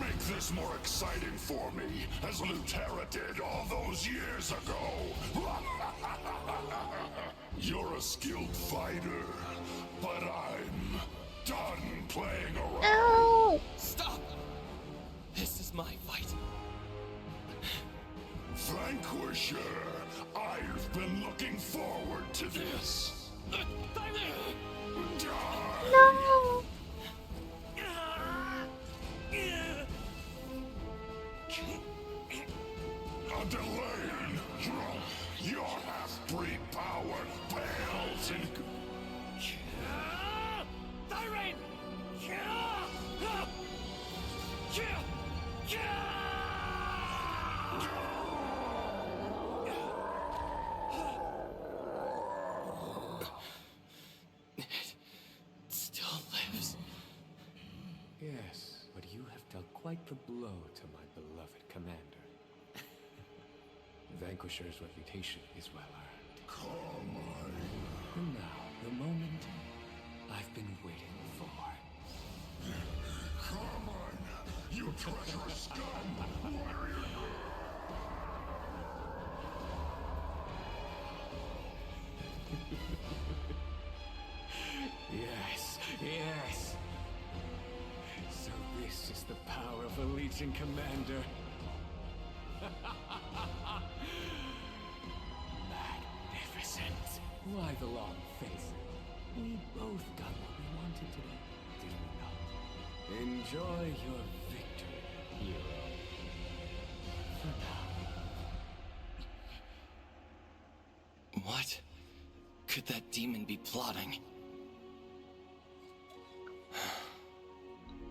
Make this more exciting for me, as Lutera did all those years ago. You're a skilled fighter, but I'm done playing around. Ow! Stop! This is my fight. Vanquisher, I've been looking forward to this. No! Delane, your half-breed power pales in... Tyrant! It still lives. Yes, but you have dealt quite the blow to my beloved commander. Vanquisher's reputation is well earned. Come on. And now, the moment I've been waiting for. Come on, you treacherous scum! What are you Yes, yes. So this is the power of a Legion commander. Magnificent. Why the long face? We both got what we wanted today, did we not? Enjoy your victory, hero. For now. What could that demon be plotting?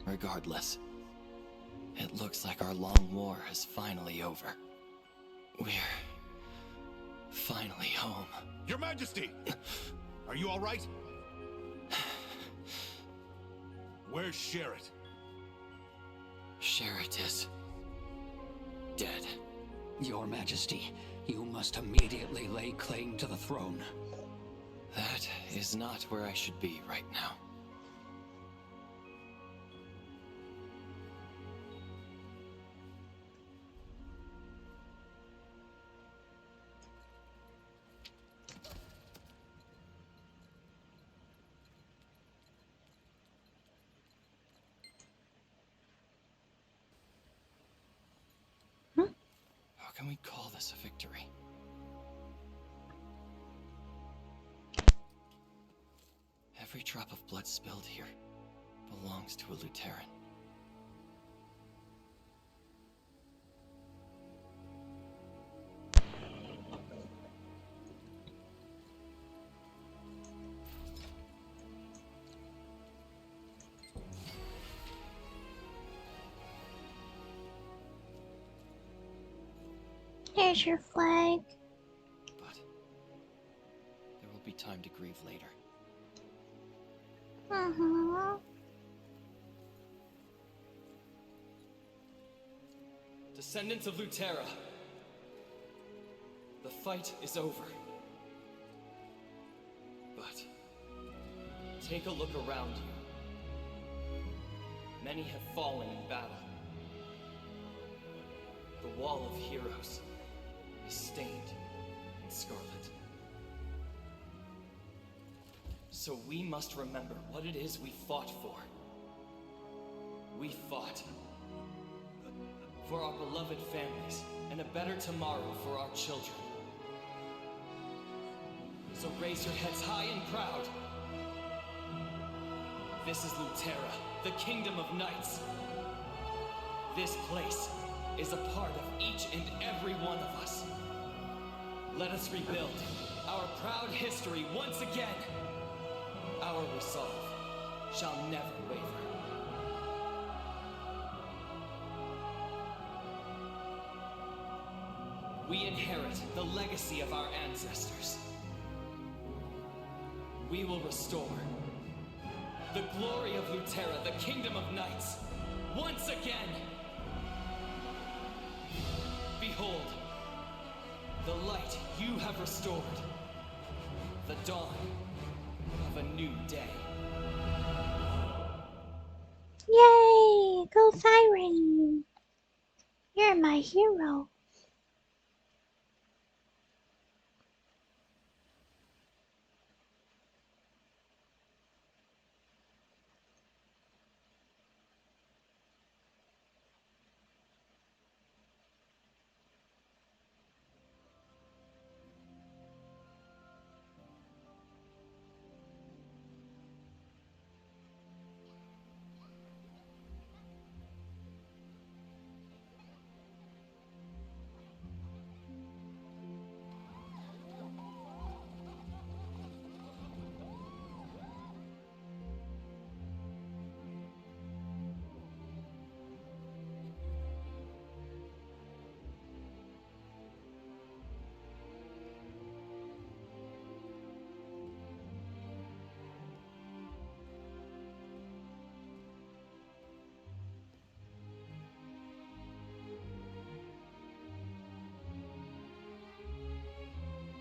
Regardless, it looks like our long war is finally over. We're finally home. Your Majesty! Are you all right? Where's Sherrit? Sherrit is dead. Your Majesty, you must immediately lay claim to the throne. That is not where I should be right now. How can we call this a victory? Every drop of blood spilled here belongs to a Lutheran. Here's your flag. But there will be time to grieve later. Descendants of Lutera, the fight is over. But take a look around you. Many have fallen in battle. The Wall of Heroes is stained in scarlet. So we must remember what it is we fought for. We fought for our beloved families and a better tomorrow for our children. So raise your heads high and proud. This is Lutera, the Kingdom of Knights. This place is a part of each and every one of us. Let us rebuild our proud history once again. Our resolve shall never waver. We inherit the legacy of our ancestors. We will restore the glory of Lutera, the Kingdom of Knights, once again. Behold, the light you have restored, the dawn of a new day. Yay! Go Siren! You're my hero.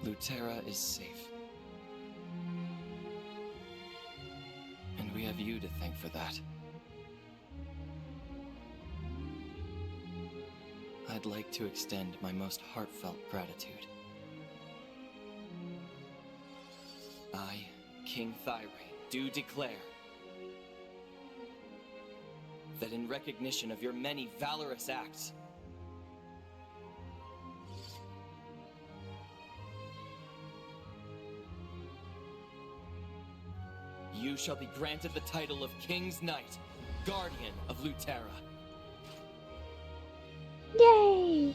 Lutera is safe. And we have you to thank for that. I'd like to extend my most heartfelt gratitude. I, King Thyrain, do declare that in recognition of your many valorous acts, you shall be granted the title of King's Knight, Guardian of Lutera. Yay!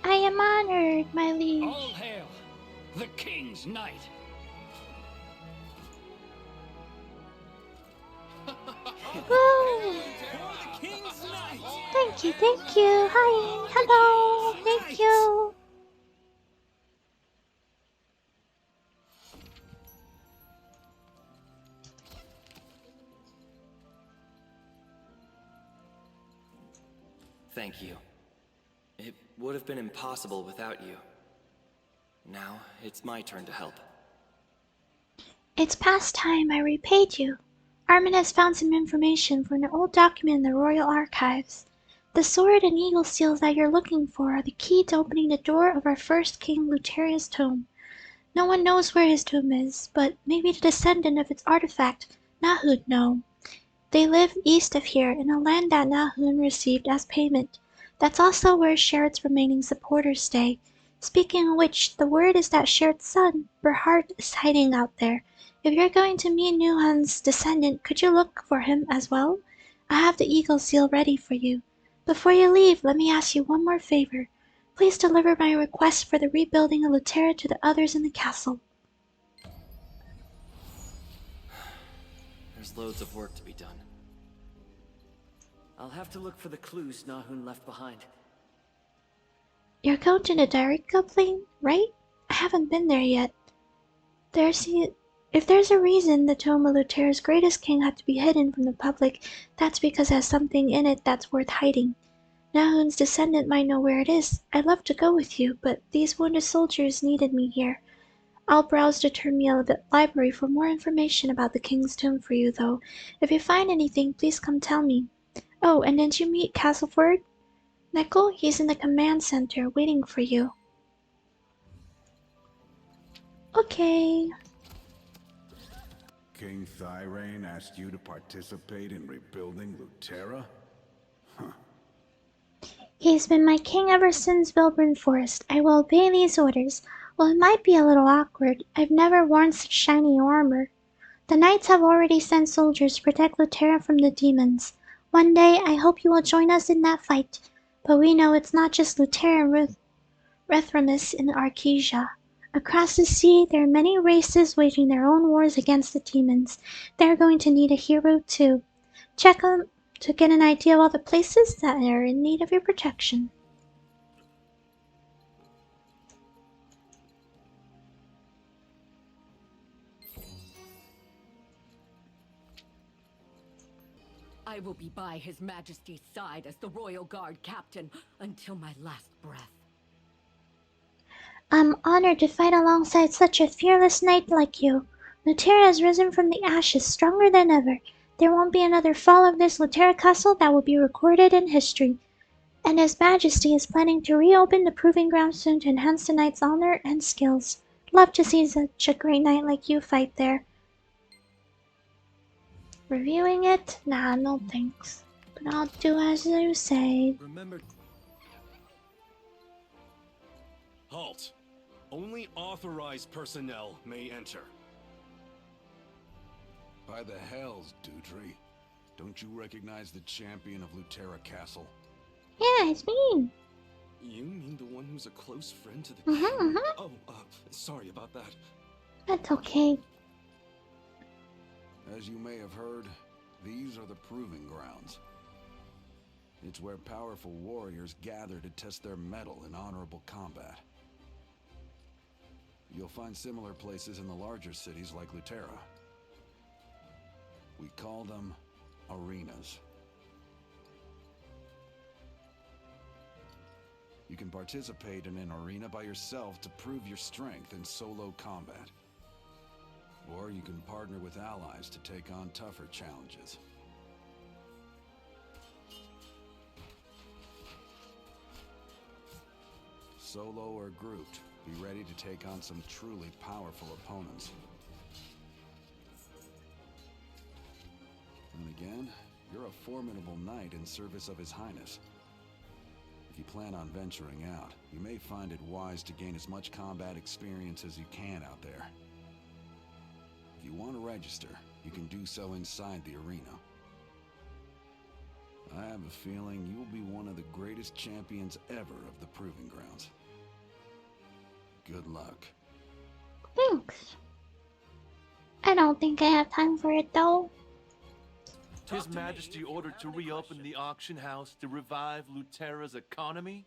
I am honored, my liege. All hail the King's Knight! Woo! Thank you, thank you. Hi, hello, thank you. Thank you. It would have been impossible without you. Now, it's my turn to help. It's past time I repaid you. Armin has found some information from an old document in the Royal Archives. The sword and eagle seals that you're looking for are the key to opening the door of our first king Luteria's tomb. No one knows where his tomb is, but maybe the descendant of its artifact, Nahud, know. They live east of here in a land that Nahun received as payment. That's also where Sherrod's remaining supporters stay. Speaking of which, the word is that Sherrod's son, Berhard, is hiding out there. If you're going to meet Nuhan's descendant, could you look for him as well? I have the eagle seal ready for you. Before you leave, let me ask you one more favor. Please deliver my request for the rebuilding of Lutera to the others in the castle. There's loads of work to be done. I'll have to look for the clues Nahun left behind. You're going to the Darika Plain, right? I haven't been there yet. If there's a reason the tomb of Lutera's greatest king had to be hidden from the public, that's because it has something in it that's worth hiding. Nahun's descendant might know where it is. I'd love to go with you, but these wounded soldiers needed me here. I'll browse the Termia library for more information about the king's tomb for you, though. If you find anything, please come tell me. Oh, and did you meet Castleford? Neckel? He's in the command center, waiting for you. Okay. King Thyrain asked you to participate in rebuilding Lutera? He's been my king ever since Wilburn Forest. I will obey these orders. Well, it might be a little awkward. I've never worn such shiny armor. The knights have already sent soldiers to protect Lutera from the demons. One day, I hope you will join us in that fight. But we know it's not just Lutera and Rethramus in Arkesia. Across the sea, there are many races waging their own wars against the demons. They're going to need a hero too. Check them to get an idea of all the places that are in need of your protection. I will be by His Majesty's side as the Royal Guard captain until my last breath. I'm honored to fight alongside such a fearless knight like you. Lutera has risen from the ashes stronger than ever. There won't be another fall of this Lutera castle that will be recorded in history. and His Majesty is planning to reopen the Proving Ground soon to enhance the knight's honor and skills. Love to see such a great knight like you fight there. Reviewing it? Nah, no thanks. But I'll do as you say. Remember... Halt! Only authorized personnel may enter. By the hells, Dutry. Don't you recognize the champion of Lutera Castle? Yeah, it's me. You mean the one who's a close friend to the king? Oh, sorry about that. That's okay. As you may have heard, these are the Proving Grounds. It's where powerful warriors gather to test their mettle in honorable combat. You'll find similar places in the larger cities like Lutera. We call them arenas. You can participate in an arena by yourself to prove your strength in solo combat. Or you can partner with allies to take on tougher challenges. Solo or grouped, be ready to take on some truly powerful opponents. And again, you're a formidable knight in service of His Highness. If you plan on venturing out, you may find it wise to gain as much combat experience as you can out there. If you want to register, you can do so inside the arena. I have a feeling you'll be one of the greatest champions ever of the Proving Grounds. Good luck. Thanks. I don't think I have time for it though. His Majesty ordered to reopen the auction house to revive Lutera's economy?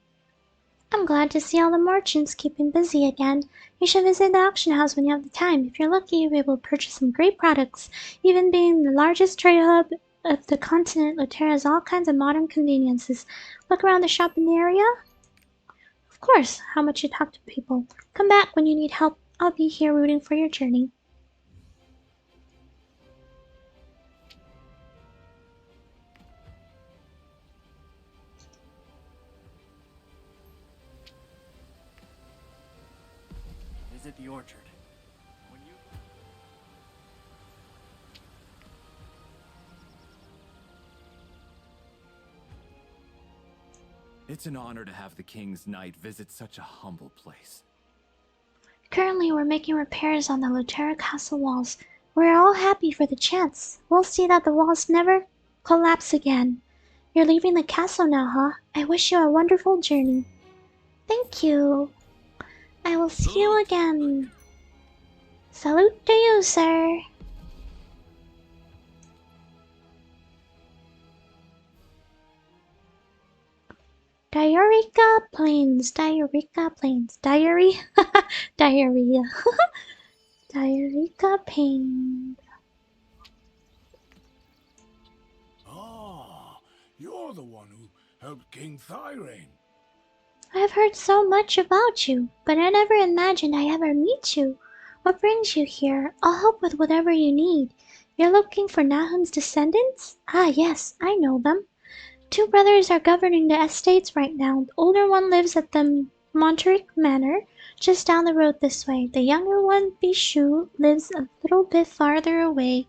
I'm glad to see all the merchants keeping busy again. You should visit the auction house when you have the time. If you're lucky, you'll be able to purchase some great products. Even being the largest trade hub of the continent, Lutera has all kinds of modern conveniences. Look around the shop in the area. Of course, how much you talk to people. Come back when you need help. I'll be here rooting for your journey. Visit the orchard. When you... It's an honor to have the King's Knight visit such a humble place. Currently, we're making repairs on the Lutera Castle walls. We're all happy for the chance. We'll see that the walls never collapse again. You're leaving the castle now, huh? I wish you a wonderful journey. Thank you. I will see you again. Salute to you, sir. Diorica Plains, Diorica Plains, Diary, Diarrhea, Diorica Plains. Ah, you're the one who helped King Thyrane. I've heard so much about you, but I never imagined I'd ever meet you. What brings you here? I'll help with whatever you need. You're looking for Nahum's descendants? Ah, yes, I know them. Two brothers are governing the estates right now. The older one lives at the Monteric Manor, just down the road this way. The younger one, Bishu, lives a little bit farther away.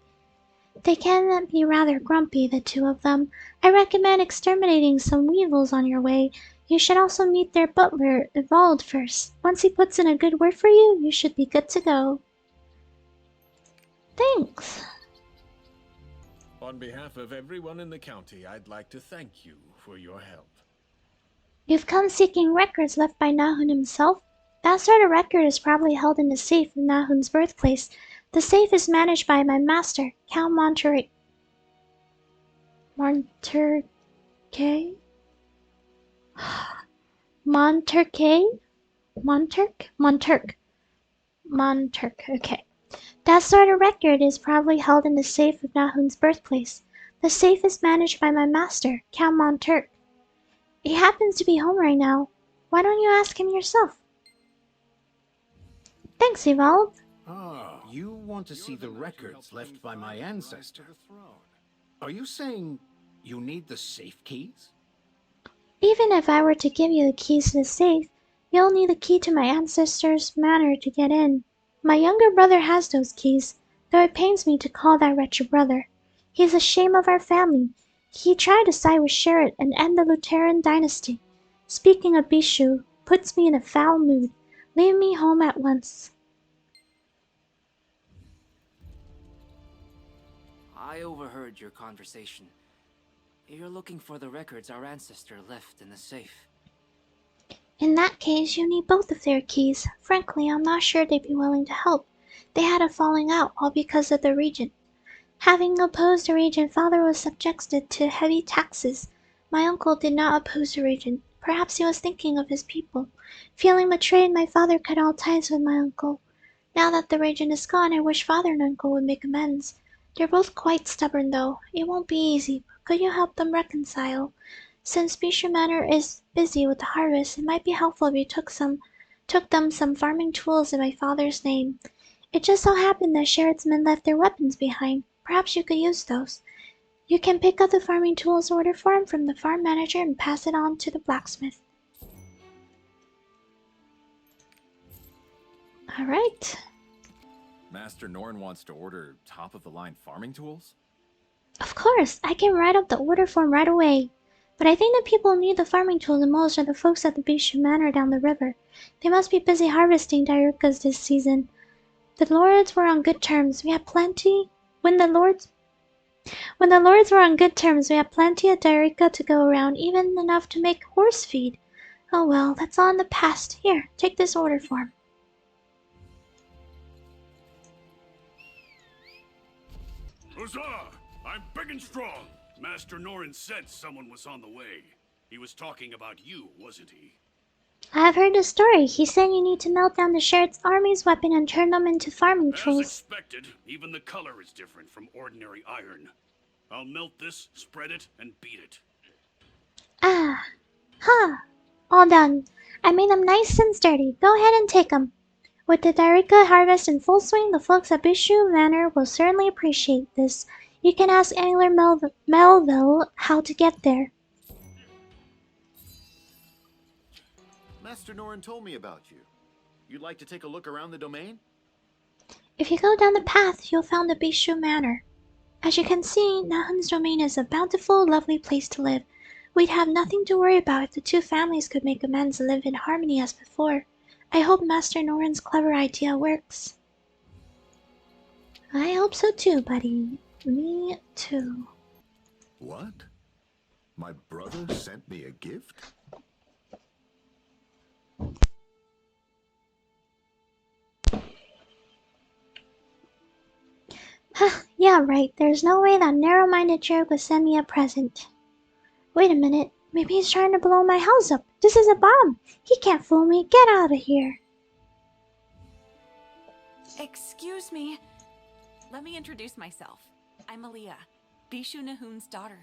They can be rather grumpy, the two of them. I recommend exterminating some weevils on your way. You should also meet their butler, Evald, first. Once he puts in a good word for you, you should be good to go. Thanks. On behalf of everyone in the county, I'd like to thank you for your help. You've come seeking records left by Nahum himself? That sort of record is probably held in the safe of Nahum's birthplace. The safe is managed by my master, Count Monterey. Monterkay? Monterk, okay. That sort of record is probably held in the safe of Nahum's birthplace. The safe is managed by my master, Count Monterk. He happens to be home right now. Why don't you ask him yourself? Thanks, Evald. Ah, You want to see the records left by my ancestor. Are you saying you need the safe keys? Even if I were to give you the keys to the safe, you'll need the key to my ancestor's manor to get in. My younger brother has those keys, though it pains me to call that wretched brother. He's the shame of our family. He tried to side with Sherrod and end the Lutheran dynasty. Speaking of Bishu, puts me in a foul mood. Leave me home at once. I overheard your conversation. You're looking for the records our ancestor left in the safe. In that case, you need both of their keys. Frankly, I'm not sure they'd be willing to help. They had a falling out, all because of the regent. Having opposed the regent, father was subjected to heavy taxes. My uncle did not oppose the regent. Perhaps he was thinking of his people. Feeling betrayed, my father cut all ties with my uncle. Now that the regent is gone, I wish father and uncle would make amends. They're both quite stubborn, though. It won't be easy. Could you help them reconcile? Since Bishu Manor is busy with the harvest, it might be helpful if you took them some farming tools in my father's name. It just so happened that Sherrod's men left their weapons behind. Perhaps you could use those. You can pick up the farming tools order form from the farm manager and pass it on to the blacksmith. Alright. Master Norn wants to order top-of-the-line farming tools? Of course, I can write up the order form right away. But I think the people who need the farming tools the most are the folks at the Bishu Manor down the river. They must be busy harvesting Dairukas this season. The lords were on good terms. We had plenty. When the lords were on good terms, we had plenty of Dairika to go around, even enough to make horse feed. Oh well, that's all in the past. Here, take this order form. Huzzah! I'm big and strong. Master Norin said someone was on the way. He was talking about you, wasn't he? I've heard the story. He said you need to melt down the Sherrod's army's weapon and turn them into farming tools. As expected, even the color is different from ordinary iron. I'll melt this, spread it, and beat it. Ah. Huh. All done. I made them nice and sturdy. Go ahead and take them. With the Dairika harvest in full swing, the folks at Bishu Manor will certainly appreciate this. You can ask Angler Melville how to get there. Master Norin told me about you. You'd like to take a look around the domain? If you go down the path, you'll find the Bishu Manor. As you can see, Nahun's domain is a bountiful, lovely place to live. We'd have nothing to worry about if the two families could make amends and live in harmony as before. I hope Master Norin's clever idea works. I hope so too, buddy. Me too. What? My brother sent me a gift? Yeah, right. There's no way that narrow-minded jerk would send me a present. Wait a minute. Maybe he's trying to blow my house up. This is a bomb. He can't fool me. Get out of here. Excuse me. Let me introduce myself. I'm Aaliyah, Bishu Nahun's daughter.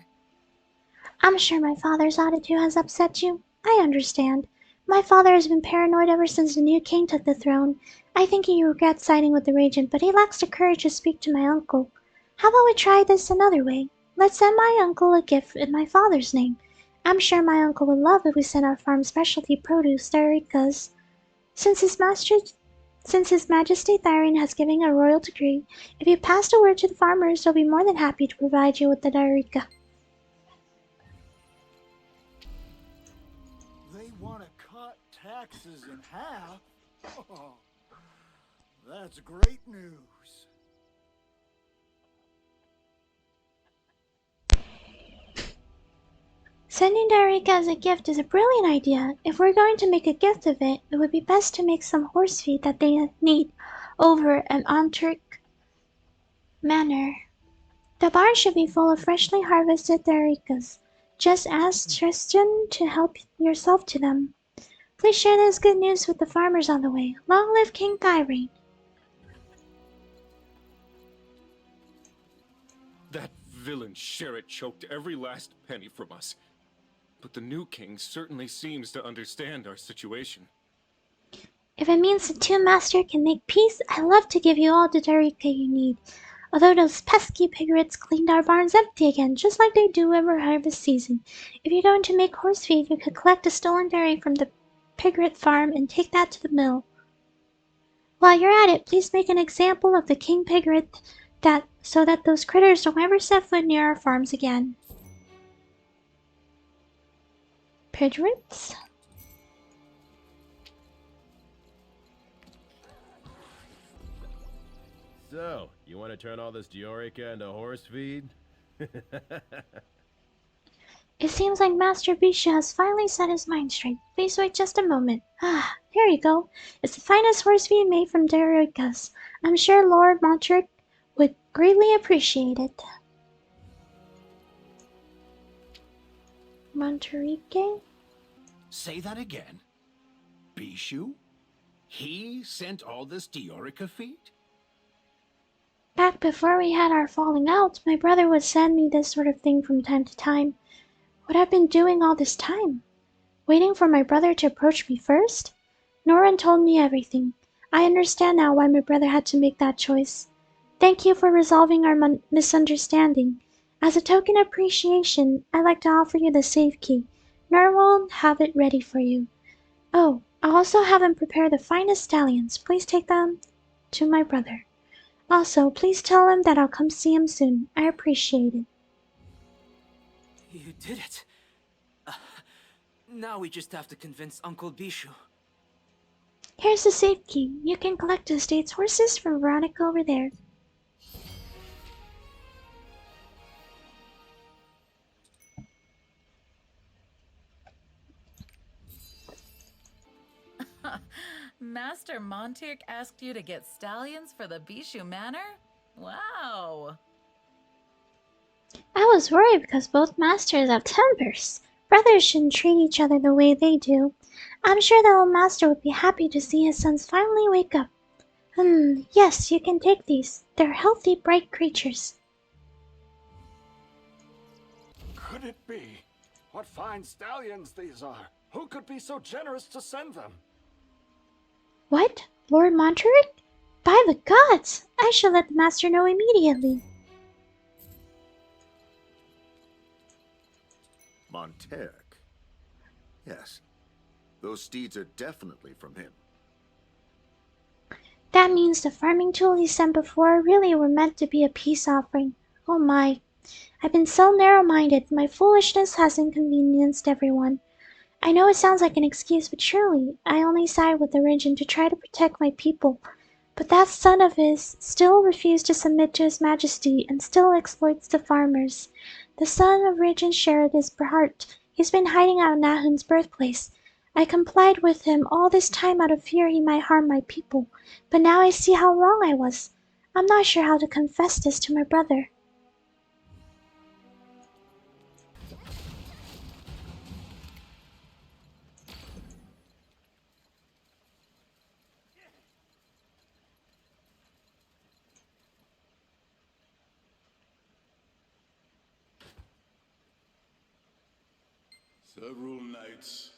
I'm sure my father's attitude has upset you. I understand. My father has been paranoid ever since the new king took the throne. I think he regrets siding with the regent, but he lacks the courage to speak to my uncle. How about we try this another way? Let's send my uncle a gift in my father's name. I'm sure my uncle would love if we sent our farm specialty produce, Dairikas. Since his Majesty Thyrian has given a royal decree, if you pass the word to the farmers, they'll be more than happy to provide you with the Dairika. They want to cut taxes in half? Oh, that's great news. Sending Dairika as a gift is a brilliant idea. If we're going to make a gift of it, it would be best to make some horse feed that they need over an Antric manor. The barn should be full of freshly harvested Dairikas. Just ask Tristan to help yourself to them. Please share this good news with the farmers on the way. Long live King Thyrian. That villain Sherrod choked every last penny from us. But the new king certainly seems to understand our situation. If it means the two masters can make peace, I'd love to give you all the Dairika you need. Although those pesky piglets cleaned our barns empty again, just like they do every harvest season. If you're going to make horse feed, you could collect a stolen dairy from the piglet farm and take that to the mill. While you're at it, please make an example of the king piglet so that those critters don't ever set foot near our farms again. Piglets? So, you want to turn all this Diorica into horse feed? It seems like Master Bisha has finally set his mind straight. Please wait just a moment. Ah, here you go. It's the finest horse feed made from Dioricas. I'm sure Lord Montric would greatly appreciate it. Monterique? Say that again. Bishu? He sent all this Diorica feed? Back before we had our falling out, my brother would send me this sort of thing from time to time. What I've been doing all this time? Waiting for my brother to approach me first? Norin told me everything. I understand now why my brother had to make that choice. Thank you for resolving our misunderstanding. As a token of appreciation, I'd like to offer you the safe key. Norin will have it ready for you. Oh, I also have him prepare the finest stallions. Please take them to my brother. Also, please tell him that I'll come see him soon. I appreciate it. You did it. Now we just have to convince Uncle Bishu. Here's the safe key. You can collect the estate's horses from Veronica over there. Master Montirk asked you to get stallions for the Bishu Manor? Wow. I was worried because both masters have tempers. Brothers shouldn't treat each other the way they do. I'm sure the old master would be happy to see his sons finally wake up. Yes, you can take these. They're healthy, bright creatures. Could it be? What fine stallions these are. Who could be so generous to send them? What? Lord Monteric? By the gods! I shall let the master know immediately. Monteric? Yes. Those steeds are definitely from him. That means the farming tool he sent before really were meant to be a peace offering. Oh my. I've been so narrow-minded. My foolishness has inconvenienced everyone. I know it sounds like an excuse, but surely I only side with the region to try to protect my people. But that son of his still refused to submit to his majesty and still exploits the farmers. The son of Regent shared his heart. He's been hiding out in Nahun's birthplace. I complied with him all this time out of fear he might harm my people, but now I see how wrong I was. I'm not sure how to confess this to my brother. Several knights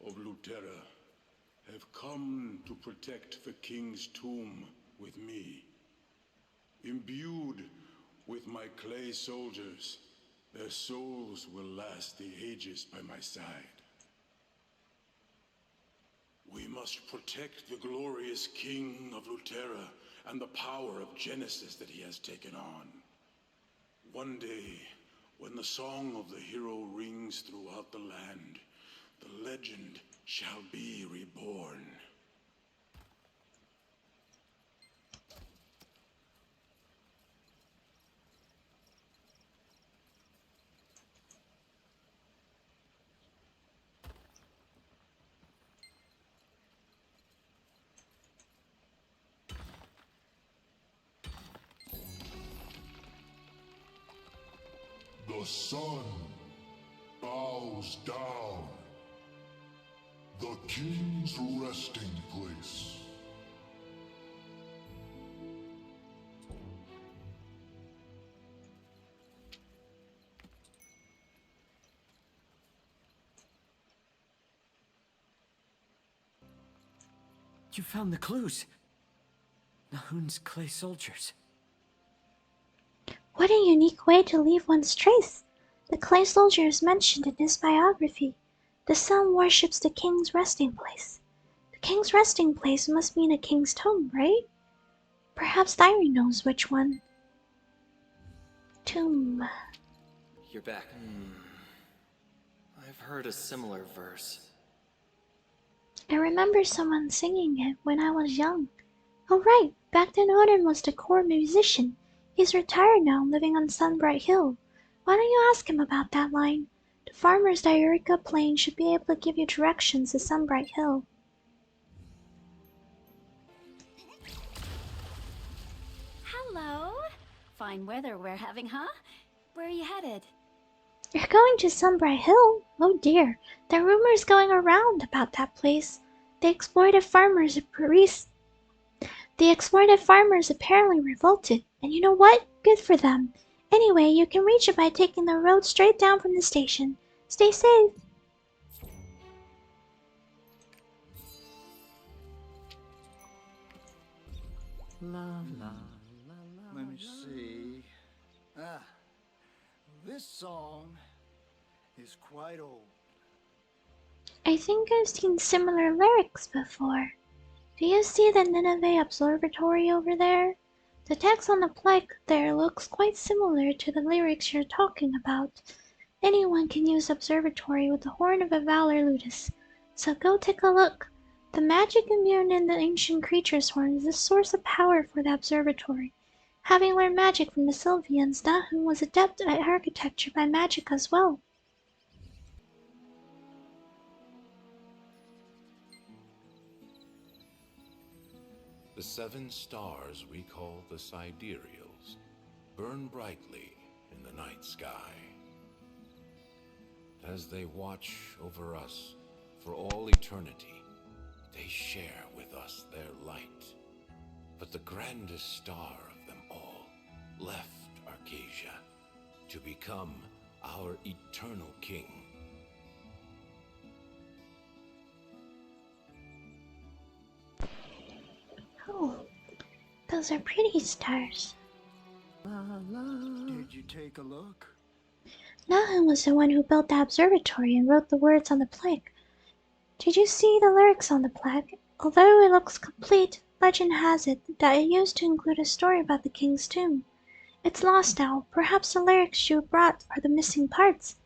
of Luterra have come to protect the king's tomb with me. Imbued with my clay soldiers, their souls will last the ages by my side. We must protect the glorious king of Luterra and the power of Genesis that he has taken on. One day, when the song of the hero rings throughout the land, the legend shall be reborn. The sun bows down. The king's resting place. You found the clues. Nahun's clay soldiers. What a unique way to leave one's trace! The clay soldier is mentioned in his biography. The sun worships the king's resting place. The king's resting place must mean a king's tomb, right? Perhaps Thyri knows which one. Tomb. You're back. I've heard a similar verse. I remember someone singing it when I was young. Oh right, back then Odin was the core musician. He's retired now, living on Sunbright Hill. Why don't you ask him about that line? The farmers that Eureka playing should be able to give you directions to Sunbright Hill. Hello. Fine weather we're having, huh? Where are you headed? You're going to Sunbright Hill? Oh dear, there are rumors going around about that place. The exploited farmers apparently revolted, and you know what? Good for them. Anyway, you can reach it by taking the road straight down from the station. Stay safe. Let me see. This song is quite old. I think I've seen similar lyrics before. Do you see the Nineveh Observatory over there? The text on the plaque there looks quite similar to the lyrics you're talking about. Anyone can use observatory with the horn of a valor ludus, so go take a look. The magic immune in the ancient creature's horn is the source of power for the observatory. Having learned magic from the Sylvians, Nahum was adept at architecture by magic as well. The 7 stars we call the sidereals burn brightly in the night sky. As they watch over us for all eternity, they share with us their light. But the grandest star of them all left Arcasia to become our eternal king. Oh, those are pretty stars. Did you take a look? Nahum was the one who built the observatory and wrote the words on the plaque. Did you see the lyrics on the plaque? Although it looks complete, legend has it that it used to include a story about the king's tomb. It's lost now. Perhaps the lyrics you brought are the missing parts.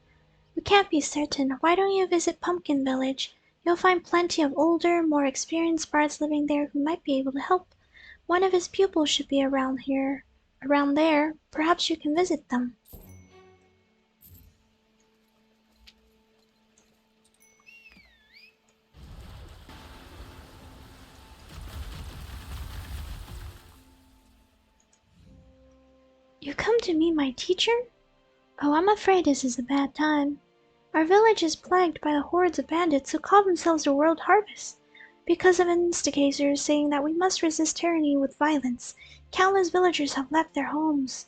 We can't be certain. Why don't you visit Pumpkin Village? You'll find plenty of older, more experienced bards living there who might be able to help. One of his pupils should be around there. Perhaps you can visit them. You come to meet my teacher? Oh, I'm afraid this is a bad time. Our village is plagued by the hordes of bandits who call themselves the World Harvest. Because of instigators saying that we must resist tyranny with violence, countless villagers have left their homes.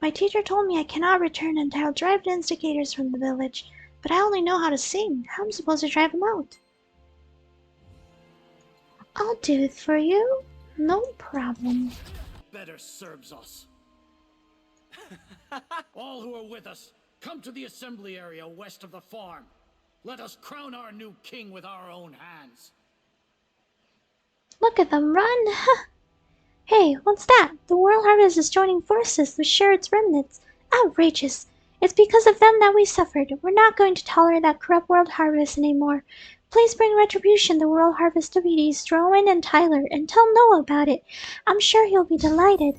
My teacher told me I cannot return until I drive the instigators from the village, but I only know how to sing. How am I supposed to drive them out? I'll do it for you. No problem. Better serves us. All who are with us, come to the assembly area west of the farm. Let us crown our new king with our own hands. Look at them run! Hey, what's that? The World Harvest is joining forces with Sherrod's remnants. Outrageous! It's because of them that we suffered. We're not going to tolerate that corrupt World Harvest anymore. Please bring retribution to World Harvest deputies Drowan and Tyler and tell Noah about it. I'm sure he'll be delighted.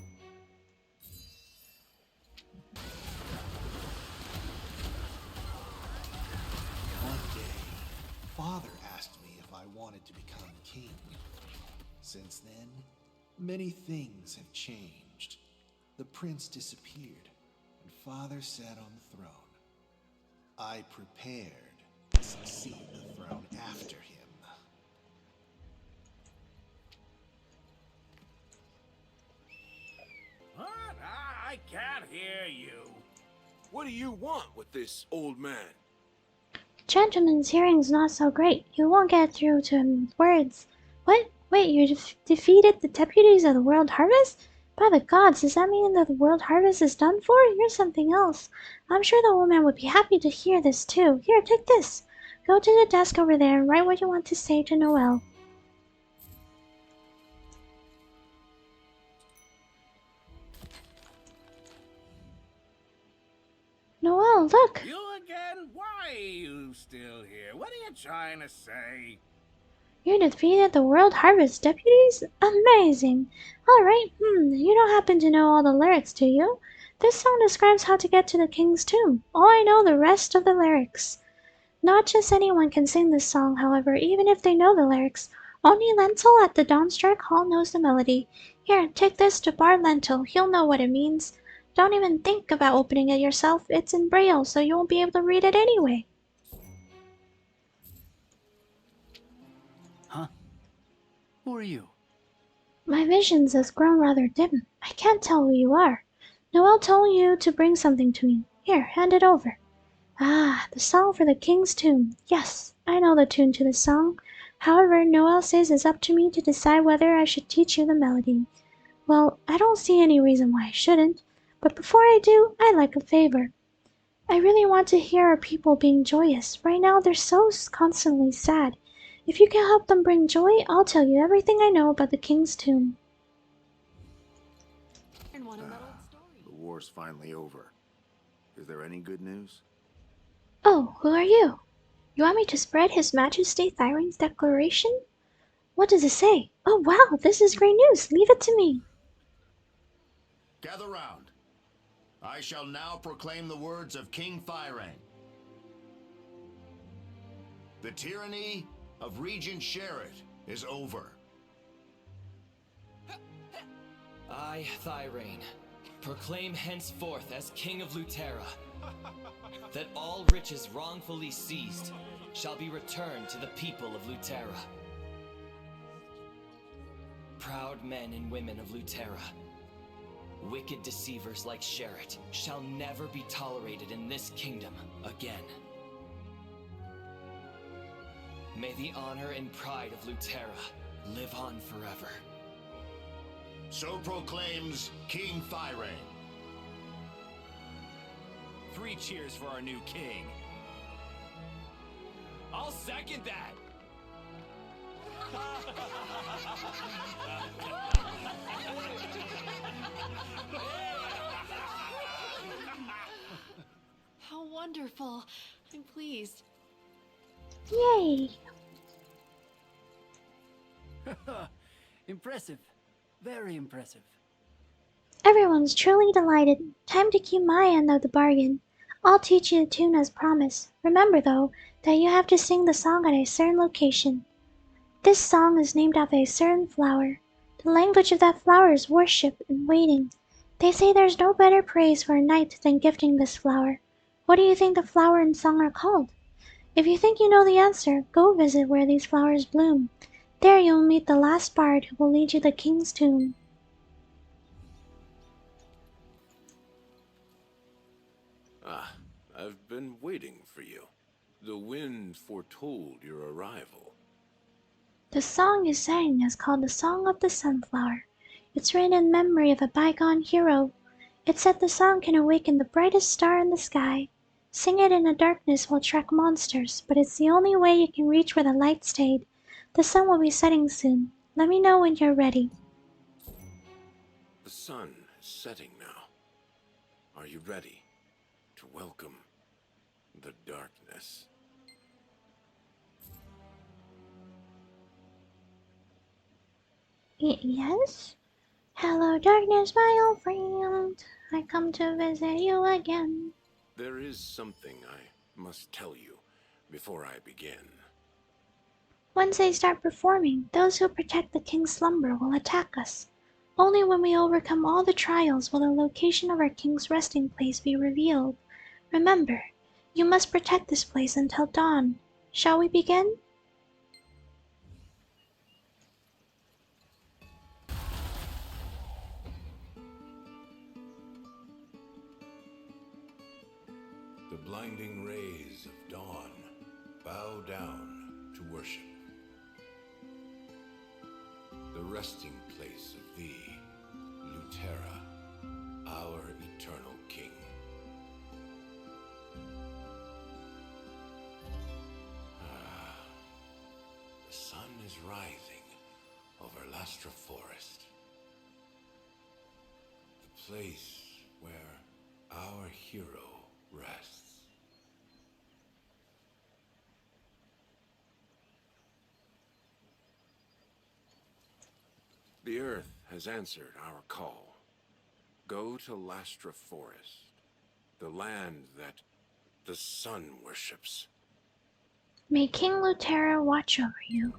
Father asked me if I wanted to become king. Since then, many things have changed. The prince disappeared, and Father sat on the throne. I prepared to succeed the throne after him. What? I can't hear you. What do you want with this old man? Gentleman's hearing's not so great. You won't get through to him with words. What? Wait, you defeated the deputies of the World Harvest? By the gods, does that mean that the world harvest is done for? Here's something else. I'm sure the old man would be happy to hear this too. Here, take this. Go to the desk over there and write what you want to say to Noel. Noel, look! You again? Why are you still here? What are you trying to say? You defeated the World Harvest deputies? Amazing! Alright, you don't happen to know all the lyrics, do you? This song describes how to get to the king's tomb. Oh, I know the rest of the lyrics. Not just anyone can sing this song, however, even if they know the lyrics. Only Lentil at the Dawnstrike Hall knows the melody. Here, take this to Bard Lentil. He'll know what it means. Don't even think about opening it yourself. It's in Braille, so you won't be able to read it anyway. Huh? Who are you? My visions has grown rather dim. I can't tell who you are. Noel told you to bring something to me. Here, hand it over. Ah, the song for the king's tomb. Yes, I know the tune to the song. However, Noel says it's up to me to decide whether I should teach you the melody. Well, I don't see any reason why I shouldn't. But before I do, I'd like a favor. I really want to hear our people being joyous. Right now, they're so constantly sad. If you can help them bring joy, I'll tell you everything I know about the king's tomb. The war's finally over. Is there any good news? Oh, who are you? You want me to spread His Majesty Thyrane's declaration? What does it say? Oh wow, this is great news. Leave it to me. Gather round. I shall now proclaim the words of King Thyrane. The tyranny of Regent Sherrit is over. I, Thyrane, proclaim henceforth as King of Lutera that all riches wrongfully seized shall be returned to the people of Lutera. Proud men and women of Lutera, wicked deceivers like Sherrit, shall never be tolerated in this kingdom again. May the honor and pride of Lutera live on forever. So proclaims King Thyrane. 3 cheers for our new king. I'll second that. How wonderful. I'm pleased. Yay! Impressive. Very impressive. Everyone's truly delighted. Time to keep my end of the bargain. I'll teach you the tune as promised. Remember, though, that you have to sing the song at a certain location. This song is named after a certain flower. The language of that flower is worship and waiting. They say there's no better praise for a knight than gifting this flower. What do you think the flower and song are called? If you think you know the answer, go visit where these flowers bloom. There you will meet the last bard who will lead you to the king's tomb. Ah, I've been waiting for you. The wind foretold your arrival. The song you sang is called the Song of the Sunflower. It's written in memory of a bygone hero. It said the song can awaken the brightest star in the sky. Sing it in the darkness will attract monsters, but it's the only way you can reach where the light stayed. The sun will be setting soon. Let me know when you're ready. The sun is setting now. Are you ready to welcome the darkness? Yes? Hello, darkness, my old friend. I come to visit you again. There is something I must tell you before I begin. Once they start performing, those who protect the king's slumber will attack us. Only when we overcome all the trials will the location of our king's resting place be revealed. Remember, you must protect this place until dawn. Shall we begin? The blinding rays of dawn bow down to worship. The resting place of thee, Lutera, our eternal king. The sun is rising over Lastra Forest. The place where our hero rests. The Earth has answered our call. Go to Lastra Forest, the land that the sun worships. May King Lutera watch over you.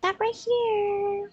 That right here.